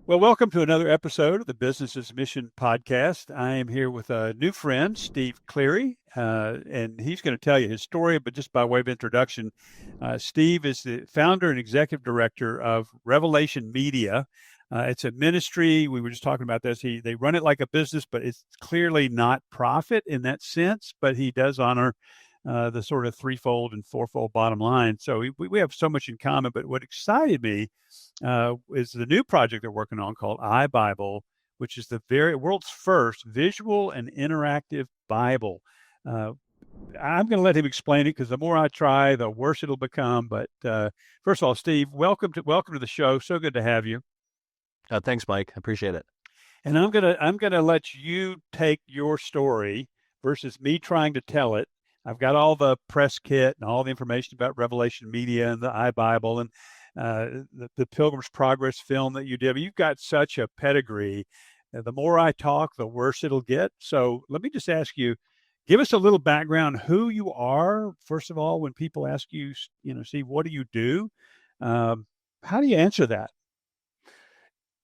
Well, welcome to another episode of the Business's Mission podcast. I am here with a new friend, Steve Cleary, and he's going to tell you his story. But just by way of introduction, Steve is the founder and executive director of Revelation Media. It's a ministry. We were just talking about this. They run it like a business, but it's clearly not profit in that sense. But he does honor the sort of threefold and fourfold bottom line. So we have so much in common. But what excited me is the new project they're working on called iBible, which is the very world's first visual and interactive Bible. Uh, I'm going to let him explain it because the more I try, the worse it'll become. But first of all, Steve, welcome to the show. So good to have you. Thanks, Mike. I appreciate it. And I'm gonna let you take your story versus me trying to tell it. I've got all the press kit and all the information about Revelation Media and the iBible and the Pilgrim's Progress film that you did. But you've got such a pedigree. The more I talk, the worse it'll get. So let me just ask you, give us a little background who you are. First of all, when people ask you, Steve, what do you do? How do you answer that?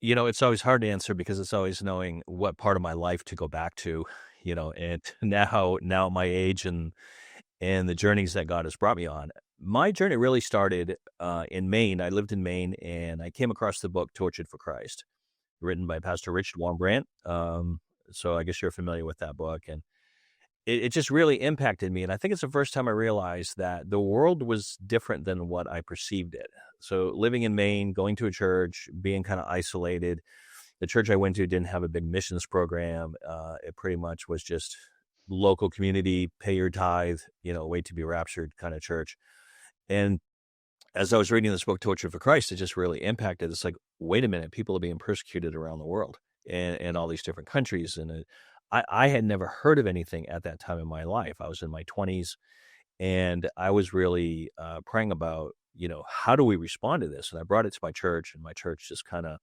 It's always hard to answer because it's always knowing what part of my life to go back to, and now at my age and the journeys that God has brought me on. My journey really started in Maine. I lived in Maine, and I came across the book Tortured for Christ, written by Pastor Richard Wurmbrand. So I guess you're familiar with that book. And it just really impacted me. And I think it's the first time I realized that the world was different than what I perceived it. So living in Maine, going to a church, being kind of isolated. The church I went to didn't have a big missions program. It pretty much was just local community, pay your tithe, wait to be raptured kind of church. And as I was reading this book, Torture for Christ, it just really impacted. It's like, wait a minute, people are being persecuted around the world and all these different countries. And I had never heard of anything at that time in my life. I was in my 20s, and I was really praying about, how do we respond to this? And I brought it to my church, and my church just kind of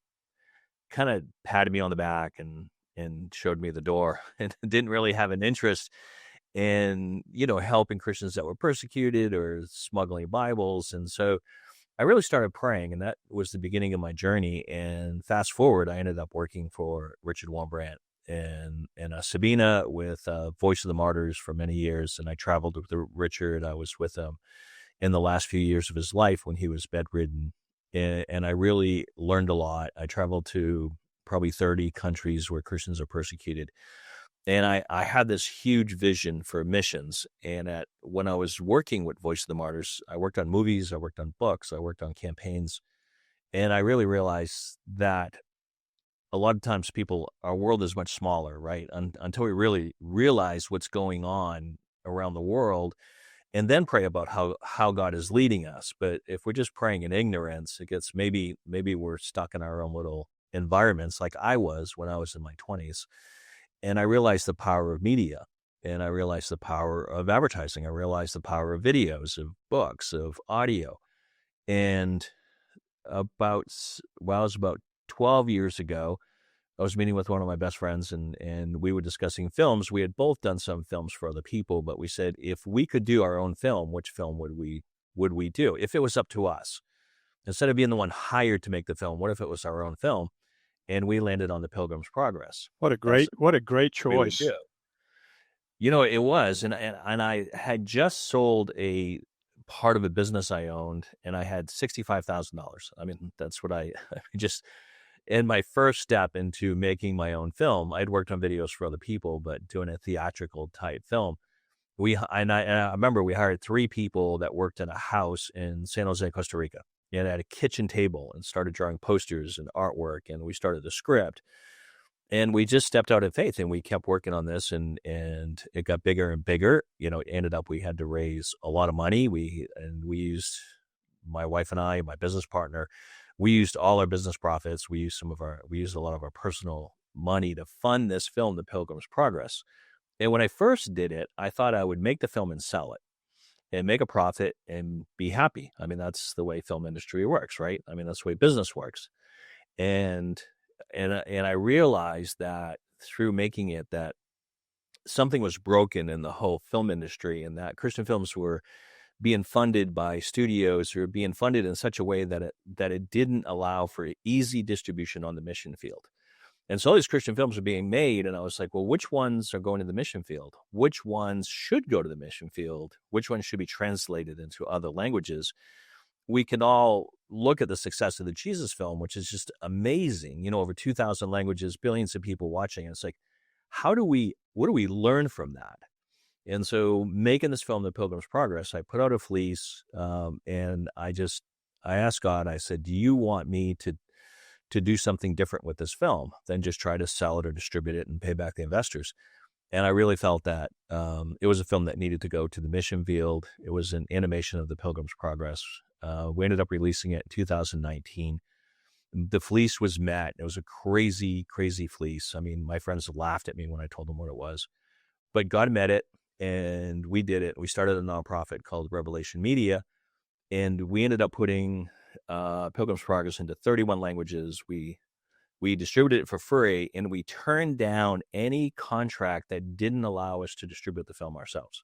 patted me on the back and showed me the door, and didn't really have an interest in, helping Christians that were persecuted or smuggling Bibles. And so I really started praying, and that was the beginning of my journey. And fast forward, I ended up working for Richard Wurmbrand in Sabina with Voice of the Martyrs for many years. And I traveled with Richard. I was with him in the last few years of his life when he was bedridden. And I really learned a lot. I traveled to probably 30 countries where Christians are persecuted. And I had this huge vision for missions. And when I was working with Voice of the Martyrs, I worked on movies, I worked on books, I worked on campaigns. And I really realized that a lot of times our world is much smaller, right? Until we really realize what's going on around the world, and then pray about how God is leading us. But if we're just praying in ignorance, it gets maybe we're stuck in our own little environments like I was when I was in my 20s. And I realized the power of media, and I realized the power of advertising. I realized the power of videos, of books, of audio. And it was about 12 years ago, I was meeting with one of my best friends, and we were discussing films. We had both done some films for other people, but we said, if we could do our own film, which film would we do if it was up to us? Instead of being the one hired to make the film, what if it was our own film? And we landed on the Pilgrim's Progress. What a great choice. It was, and I had just sold a part of a business I owned, and I had $65,000. I mean, that's what I just. In my first step into making my own film, I'd worked on videos for other people, but doing a theatrical type film. I remember we hired 3 people that worked in a house in San Jose, Costa Rica, and had a kitchen table, and started drawing posters and artwork, and we started the script. And we just stepped out in faith, and we kept working on this, and it got bigger and bigger. It ended up we had to raise a lot of money. We used, my wife and I, my business partner, we used all our business profits. We used a lot of our personal money to fund this film, The Pilgrim's Progress. And when I first did it, I thought I would make the film and sell it and make a profit and be happy. I mean, that's the way film industry works, right? I mean, that's the way business works. And I realized that through making it, that something was broken in the whole film industry, and that Christian films were being funded by studios or being funded in such a way that it didn't allow for easy distribution on the mission field. And so all these Christian films are being made, and I was like, well, which ones are going to the mission field? Which ones should go to the mission field? Which ones should be translated into other languages? We can all look at the success of the Jesus film, which is just amazing. Over 2,000 languages, billions of people watching. And it's like, what do we learn from that? And so making this film, The Pilgrim's Progress, I put out a fleece, and I asked God, I said, do you want me to do something different with this film than just try to sell it or distribute it and pay back the investors? And I really felt that it was a film that needed to go to the mission field. It was an animation of The Pilgrim's Progress. We ended up releasing it in 2019. The fleece was met. It was a crazy, crazy fleece. I mean, my friends laughed at me when I told them what it was. But God met it, and we did it. We started a nonprofit called Revelation Media, and we ended up putting Pilgrim's Progress into 31 languages. We distributed it for free, and we turned down any contract that didn't allow us to distribute the film ourselves.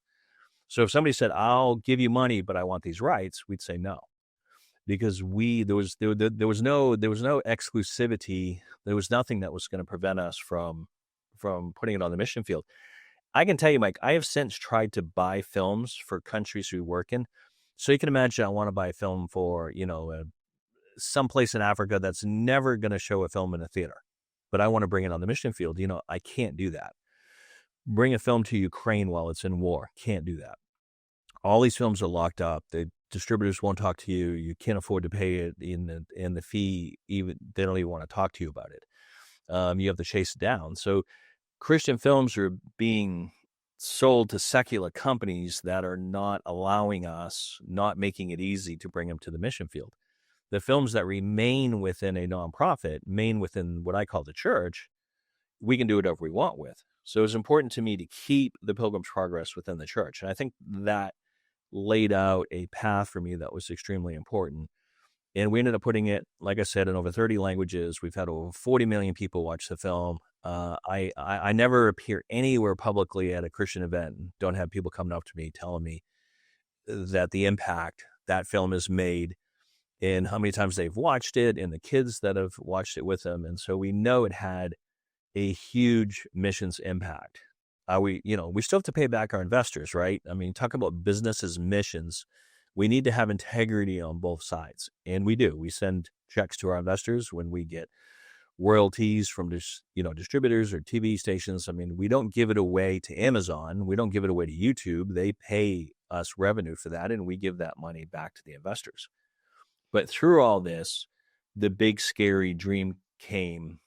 So if somebody said, I'll give you money, but I want these rights, we'd say no. Because there was no exclusivity. There was nothing that was going to prevent us from putting it on the mission field. I can tell you, Mike, I have since tried to buy films for countries we work in. So you can imagine I want to buy a film for, someplace in Africa that's never going to show a film in a theater, but I want to bring it on the mission field. I can't do that. Bring a film to Ukraine while it's in war. Can't do that. All these films are locked up. The distributors won't talk to you. You can't afford to pay it in the fee. Even they don't even want to talk to you about it. You have to chase it down. So Christian films are being sold to secular companies that are not allowing us, not making it easy to bring them to the mission field. The films that remain within a nonprofit, remain within what I call the church, we can do whatever we want with. So it's important to me to keep the Pilgrim's Progress within the church. And I think that laid out a path for me that was extremely important. And we ended up putting it, like I said, in over 30 languages. We've had over 40 million people watch the film. I never appear anywhere publicly at a Christian event and don't have people coming up to me telling me that the impact that film has made and how many times they've watched it and the kids that have watched it with them. And so we know it had a huge missions impact. We still have to pay back our investors, right? I mean, talk about business as missions. We need to have integrity on both sides. And we do. We send checks to our investors when we get royalties from distributors or TV stations. I mean, we don't give it away to Amazon. We don't give it away to YouTube. They pay us revenue for that, and we give that money back to the investors. But through all this, the big scary dream came